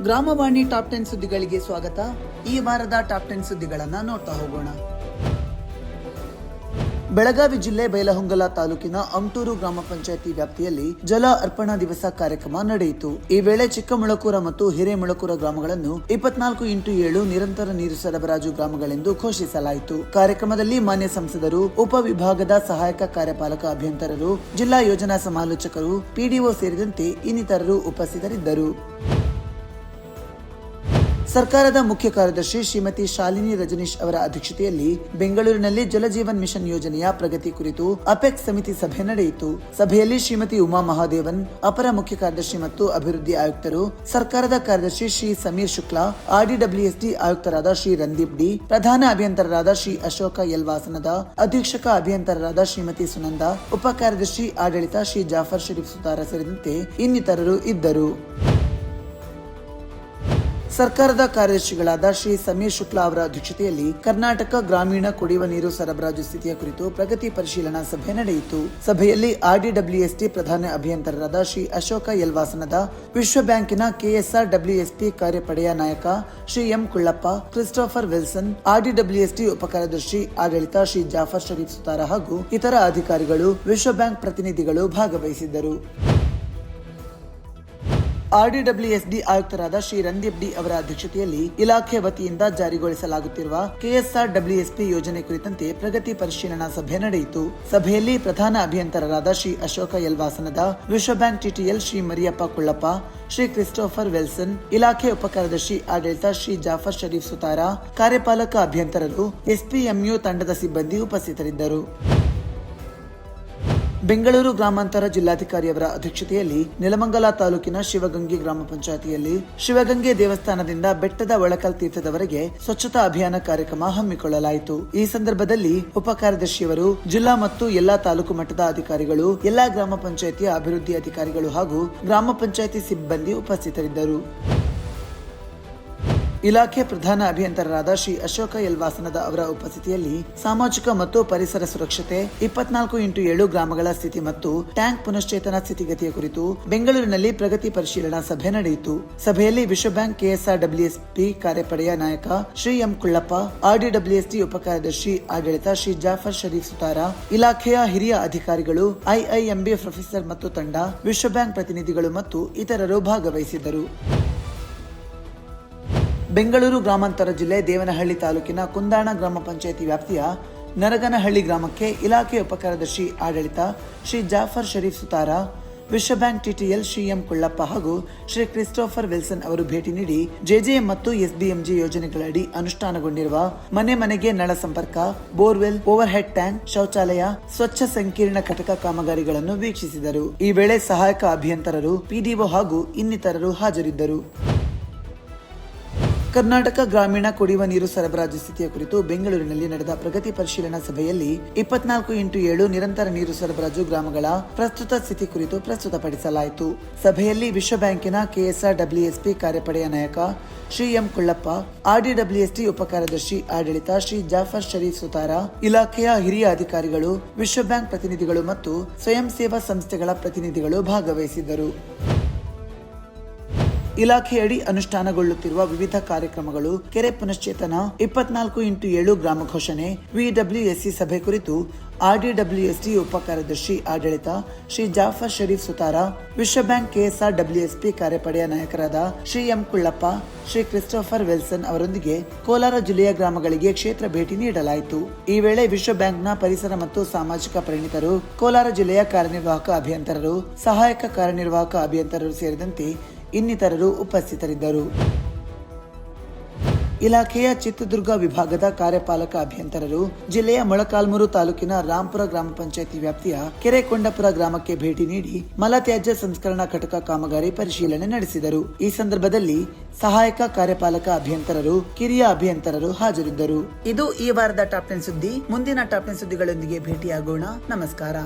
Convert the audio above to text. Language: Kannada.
ಗ್ರಾಮವಾಣಿ ಟಾಪ್ 10 ಸುದ್ದಿಗಳಿಗೆ ಸ್ವಾಗತ. ಈ ವಾರದ ಟಾಪ್ 10 ಸುದ್ದಿಗಳನ್ನ ನೋಡ್ತಾ ಹೋಗೋಣ. ಬೆಳಗಾವಿ ಜಿಲ್ಲೆ ಬೈಲಹೊಂಗಲ ತಾಲೂಕಿನ ಅಮಟೂರು ಗ್ರಾಮ ಪಂಚಾಯಿತಿ ವ್ಯಾಪ್ತಿಯಲ್ಲಿ ಜಲ ಅರ್ಪಣಾ ದಿವಸ ಕಾರ್ಯಕ್ರಮ ನಡೆಯಿತು. ಈ ವೇಳೆ ಚಿಕ್ಕಮೊಳಕೂರ ಮತ್ತು ಹಿರೇಮೊಳಕೂರ ಗ್ರಾಮಗಳನ್ನು 24x7 ನಿರಂತರ ನೀರು ಸರಬರಾಜು ಗ್ರಾಮಗಳೆಂದು ಘೋಷಿಸಲಾಯಿತು. ಕಾರ್ಯಕ್ರಮದಲ್ಲಿ ಮಾನ್ಯ ಸಂಸದರು, ಉಪವಿಭಾಗದ ಸಹಾಯಕ ಕಾರ್ಯಪಾಲಕ ಅಭಿಯಂತರರು, ಜಿಲ್ಲಾ ಯೋಜನಾ ಸಮಾಲೋಚಕರು, ಪಿಡಿಒ ಸೇರಿದಂತೆ ಇನ್ನಿತರರು ಉಪಸ್ಥಿತರಿದ್ದರು. ಸರ್ಕಾರದ ಮುಖ್ಯ ಕಾರ್ಯದರ್ಶಿ ಶ್ರೀಮತಿ ಶಾಲಿನಿ ರಜನೀಶ್ ಅವರ ಅಧ್ಯಕ್ಷತೆಯಲ್ಲಿ ಬೆಂಗಳೂರಿನಲ್ಲಿ ಜಲಜೀವನ್ ಮಿಷನ್ ಯೋಜನೆಯ ಪ್ರಗತಿ ಕುರಿತು ಅಪೆಕ್ಸ್ ಸಮಿತಿ ಸಭೆ ನಡೆಯಿತು. ಸಭೆಯಲ್ಲಿ ಶ್ರೀಮತಿ ಉಮಾ ಮಹಾದೇವನ್, ಅಪರ ಮುಖ್ಯ ಕಾರ್ಯದರ್ಶಿ ಮತ್ತು ಅಭಿವೃದ್ಧಿ ಆಯುಕ್ತರು, ಸರ್ಕಾರದ ಕಾರ್ಯದರ್ಶಿ ಶ್ರೀ ಸಮೀರ್ ಶುಕ್ಲಾ, RDWSD ಆಯುಕ್ತರಾದ ಶ್ರೀ ರಂದೀಪ್ ಡಿ, ಪ್ರಧಾನ ಅಭಿಯಂತರರಾದ ಶ್ರೀ ಅಶೋಕ ಎಲ್ ವಾಸನದ, ಅಧೀಕ್ಷಕ ಅಭಿಯಂತರರಾದ ಶ್ರೀಮತಿ ಸುನಂದ, ಉಪ ಕಾರ್ಯದರ್ಶಿ ಆಡಳಿತ ಶ್ರೀ ಜಾಫರ್ ಶರೀಫ್ ಸುತಾರ ಸೇರಿದಂತೆ ಇನ್ನಿತರರು ಇದ್ದರು. ಸರ್ಕಾರದ ಕಾರ್ಯದರ್ಶಿಗಳಾದ ಶ್ರೀ ಸಮೀರ್ ಶುಕ್ಲಾ ಅವರ ಅಧ್ಯಕ್ಷತೆಯಲ್ಲಿ ಕರ್ನಾಟಕ ಗ್ರಾಮೀಣ ಕುಡಿಯುವ ನೀರು ಸರಬರಾಜು ಸ್ಥಿತಿಯ ಕುರಿತು ಪ್ರಗತಿ ಪರಿಶೀಲನಾ ಸಭೆ ನಡೆಯಿತು. ಸಭೆಯಲ್ಲಿ RDWSD ಪ್ರಧಾನ ಅಭಿಯಂತರರಾದ ಶ್ರೀ ಅಶೋಕ ಎಲ್ ವಾಸನದ, ವಿಶ್ವ ಬ್ಯಾಂಕಿನ KSRWSP ಕಾರ್ಯಪಡೆಯ ನಾಯಕ Shri M Kullappa, Christopher Wilson, RDWSD ಉಪ ಕಾರ್ಯದರ್ಶಿ ಆಡಳಿತ ಶ್ರೀ ಜಾಫರ್ ಶರೀಫ್ ಸುತಾರ ಹಾಗೂ ಇತರ ಅಧಿಕಾರಿಗಳು, ವಿಶ್ವ ಬ್ಯಾಂಕ್ ಪ್ರತಿನಿಧಿಗಳು ಭಾಗವಹಿಸಿದ್ದರು. RDWSD ಆಯುಕ್ತರಾದ ಶ್ರೀ ರಂದೀಪ್ ಡಿ ಅವರ ಅಧ್ಯಕ್ಷತೆಯಲ್ಲಿ ಇಲಾಖೆ ವತಿಯಿಂದ ಜಾರಿಗೊಳಿಸಲಾಗುತ್ತಿರುವ KSRWSP ಯೋಜನೆ ಕುರಿತಂತೆ ಪ್ರಗತಿ ಪರಿಶೀಲನಾ ಸಭೆ ನಡೆಯಿತು. ಸಭೆಯಲ್ಲಿ ಪ್ರಧಾನ ಅಭಿಯಂತರರಾದ ಶ್ರೀ ಅಶೋಕ ಎಲ್ ವಾಸನದ, ವಿಶ್ವ bank TTL Shri Mariyappa Kullappa, Shri Christopher Wilson, ಇಲಾಖೆ ಉಪ ಕಾರ್ಯದರ್ಶಿ ಆಡಳಿತ ಶ್ರೀ ಜಾಫರ್ ಶರೀಫ್ ಸುತಾರ, ಕಾರ್ಯಪಾಲಕ ಅಭಿಯಂತರರು, SPMU ತಂಡದ ಸಿಬ್ಬಂದಿ ಉಪಸ್ಥಿತರಿದ್ದರು. ಬೆಂಗಳೂರು ಗ್ರಾಮಾಂತರ ಜಿಲ್ಲಾಧಿಕಾರಿಯವರ ಅಧ್ಯಕ್ಷತೆಯಲ್ಲಿ ನೆಲಮಂಗಲ ತಾಲೂಕಿನ ಶಿವಗಂಗೆ ಗ್ರಾಮ ಪಂಚಾಯಿತಿಯಲ್ಲಿ ಶಿವಗಂಗೆ ದೇವಸ್ಥಾನದಿಂದ ಬೆಟ್ಟದ ಒಳಕಲ್ ತೀರ್ಥದವರೆಗೆ ಸ್ವಚ್ಛತಾ ಅಭಿಯಾನ ಕಾರ್ಯಕ್ರಮ ಹಮ್ಮಿಕೊಳ್ಳಲಾಯಿತು. ಈ ಸಂದರ್ಭದಲ್ಲಿ ಉಪ ಕಾರ್ಯದರ್ಶಿಯವರು, ಜಿಲ್ಲಾ ಮತ್ತು ಎಲ್ಲಾ ತಾಲೂಕು ಮಟ್ಟದ ಅಧಿಕಾರಿಗಳು, ಎಲ್ಲಾ ಗ್ರಾಮ ಪಂಚಾಯಿತಿಯ ಅಭಿವೃದ್ಧಿ ಅಧಿಕಾರಿಗಳು ಹಾಗೂ ಗ್ರಾಮ ಪಂಚಾಯಿತಿ ಸಿಬ್ಬಂದಿ ಉಪಸ್ಥಿತರಿದ್ದರು. ಇಲಾಖೆ ಪ್ರಧಾನ ಅಭಿಯಂತರರಾದ ಶ್ರೀ ಅಶೋಕ ಎಲ್ ವಾಸನದ ಅವರ ಉಪಸ್ಥಿತಿಯಲ್ಲಿ ಸಾಮಾಜಿಕ ಮತ್ತು ಪರಿಸರ ಸುರಕ್ಷತೆ, 24x7 ಗ್ರಾಮಗಳ ಸ್ಥಿತಿ ಮತ್ತು ಟ್ಯಾಂಕ್ ಪುನಶ್ಚೇತನ ಸ್ಥಿತಿಗತಿಯ ಕುರಿತು ಬೆಂಗಳೂರಿನಲ್ಲಿ ಪ್ರಗತಿ ಪರಿಶೀಲನಾ ಸಭೆ ನಡೆಯಿತು. ಸಭೆಯಲ್ಲಿ ವಿಶ್ವ ಬ್ಯಾಂಕ್ KSRWSP ಕಾರ್ಯಪಡೆಯ ನಾಯಕ ಶ್ರೀ ಎಂ ಕುಳ್ಳಪ್ಪ, RDWSD ಉಪ ಕಾರ್ಯದರ್ಶಿ ಆಡಳಿತ ಶ್ರೀ ಜಾಫರ್ ಶರೀಫ್ ಸುತಾರ, ಇಲಾಖೆಯ ಹಿರಿಯ ಅಧಿಕಾರಿಗಳು, IIMB ಪ್ರೊಫೆಸರ್ ಮತ್ತು ತಂಡ, ವಿಶ್ವ ಬ್ಯಾಂಕ್ ಪ್ರತಿನಿಧಿಗಳು ಮತ್ತು ಇತರರು ಭಾಗವಹಿಸಿದ್ದರು. ಬೆಂಗಳೂರು ಗ್ರಾಮಾಂತರ ಜಿಲ್ಲೆ ದೇವನಹಳ್ಳಿ ತಾಲೂಕಿನ ಕುಂದಾಣ ಗ್ರಾಮ ಪಂಚಾಯಿತಿ ವ್ಯಾಪ್ತಿಯ ನರಗನಹಳ್ಳಿ ಗ್ರಾಮಕ್ಕೆ ಇಲಾಖೆ ಉಪ ಕಾರ್ಯದರ್ಶಿ ಆಡಳಿತ ಶ್ರೀ ಜಾಫರ್ ಶರೀಫ್ ಸುತಾರ, ವಿಶ್ವ bank TTL Shri M Kullappa ಹಾಗೂ ಶ್ರೀ ಕ್ರಿಸ್ಟೋಫರ್ ವಿಲ್ಸನ್ ಅವರು ಭೇಟಿ ನೀಡಿ JJM ಮತ್ತು SBMG ಯೋಜನೆಗಳಡಿ ಅನುಷ್ಠಾನಗೊಂಡಿರುವ ಮನೆ ಮನೆಗೆ ನಳ ಸಂಪರ್ಕ, ಬೋರ್ವೆಲ್, ಓವರ್ ಹೆಡ್ ಟ್ಯಾಂಕ್, ಶೌಚಾಲಯ, ಸ್ವಚ್ಛ ಸಂಕೀರ್ಣ ಘಟಕ ಕಾಮಗಾರಿಗಳನ್ನು ವೀಕ್ಷಿಸಿದರು. ಈ ವೇಳೆ ಸಹಾಯಕ ಅಭಿಯಂತರರು, PDO ಹಾಗೂ ಇನ್ನಿತರರು ಹಾಜರಿದ್ದರು. ಕರ್ನಾಟಕ ಗ್ರಾಮೀಣ ಕುಡಿಯುವ ನೀರು ಸರಬರಾಜು ಸ್ಥಿತಿಯ ಕುರಿತು ಬೆಂಗಳೂರಿನಲ್ಲಿ ನಡೆದ ಪ್ರಗತಿ ಪರಿಶೀಲನಾ ಸಭೆಯಲ್ಲಿ 24x7 ನಿರಂತರ ನೀರು ಸರಬರಾಜು ಗ್ರಾಮಗಳ ಪ್ರಸ್ತುತ ಸ್ಥಿತಿ ಕುರಿತು ಪ್ರಸ್ತುತಪಡಿಸಲಾಯಿತು. ಸಭೆಯಲ್ಲಿ ವಿಶ್ವ ಬ್ಯಾಂಕಿನ KSRWSP ಕಾರ್ಯಪಡೆಯ ನಾಯಕ ಶ್ರೀ ಎಂ ಕುಳ್ಳಪ್ಪ, RDWSD ಉಪ ಕಾರ್ಯದರ್ಶಿ ಆಡಳಿತ ಶ್ರೀ ಜಾಫರ್ ಶರೀಫ್ ಸುತಾರ, ಇಲಾಖೆಯ ಹಿರಿಯ ಅಧಿಕಾರಿಗಳು, ವಿಶ್ವ ಬ್ಯಾಂಕ್ ಪ್ರತಿನಿಧಿಗಳು ಮತ್ತು ಸ್ವಯಂ ಸೇವಾ ಸಂಸ್ಥೆಗಳ ಪ್ರತಿನಿಧಿಗಳು ಭಾಗವಹಿಸಿದ್ದರು. ಇಲಾಖೆಯಡಿ ಅನುಷ್ಠಾನಗೊಳ್ಳುತ್ತಿರುವ ವಿವಿಧ ಕಾರ್ಯಕ್ರಮಗಳು, ಕೆರೆ ಪುನಶ್ಚೇತನ, 24x7 ಗ್ರಾಮ ಘೋಷಣೆ, VWSC ಸಭೆ ಕುರಿತು RDWSD ಉಪ ಕಾರ್ಯದರ್ಶಿ ಆಡಳಿತ ಶ್ರೀ ಜಾಫರ್ ಶರೀಫ್ ಸುತಾರ, ವಿಶ್ವ ಬ್ಯಾಂಕ್ KSRWSP ಕಾರ್ಯಪಡೆಯ ನಾಯಕರಾದ Shri M Kullappa, Shri Christopher Wilson ಅವರೊಂದಿಗೆ ಕೋಲಾರ ಜಿಲ್ಲೆಯ ಗ್ರಾಮಗಳಿಗೆ ಕ್ಷೇತ್ರ ಭೇಟಿ ನೀಡಲಾಯಿತು. ಈ ವೇಳೆ ವಿಶ್ವ ಬ್ಯಾಂಕ್ನ ಪರಿಸರ ಮತ್ತು ಸಾಮಾಜಿಕ ಪರಿಣಿತರು, ಕೋಲಾರ ಜಿಲ್ಲೆಯ ಕಾರ್ಯನಿರ್ವಾಹಕ ಅಭಿಯಂತರರು, ಸಹಾಯಕ ಕಾರ್ಯನಿರ್ವಾಹಕ ಅಭಿಯಂತರರು ಸೇರಿದಂತೆ ಇನ್ನಿತರರು ಉಪಸ್ಥಿತರಿದ್ದರು. ಇಲಾಖೆಯ ಚಿತ್ರದುರ್ಗ ವಿಭಾಗದ ಕಾರ್ಯಪಾಲಕ ಅಭಿಯಂತರರು ಜಿಲ್ಲೆಯ ಮೊಳಕಾಲ್ಮೂರು ತಾಲೂಕಿನ ರಾಂಪುರ ಗ್ರಾಮ ಪಂಚಾಯಿತಿ ವ್ಯಾಪ್ತಿಯ ಕೆರೆಕೊಂಡಪುರ ಗ್ರಾಮಕ್ಕೆ ಭೇಟಿ ನೀಡಿ ಮಲತ್ಯಾಜ್ಯ ಸಂಸ್ಕರಣಾ ಘಟಕ ಕಾಮಗಾರಿ ಪರಿಶೀಲನೆ ನಡೆಸಿದರು. ಈ ಸಂದರ್ಭದಲ್ಲಿ ಸಹಾಯಕ ಕಾರ್ಯಪಾಲಕ ಅಭಿಯಂತರರು, ಕಿರಿಯ ಅಭಿಯಂತರರು ಹಾಜರಿದ್ದರು. ಇದು ಈ ವಾರದ ಟಾಪ್ 10 ಸುದ್ದಿ. ಮುಂದಿನ ಟಾಪ್ 10 ಸುದ್ದಿಗಳೊಂದಿಗೆ ಭೇಟಿಯಾಗೋಣ. ನಮಸ್ಕಾರ.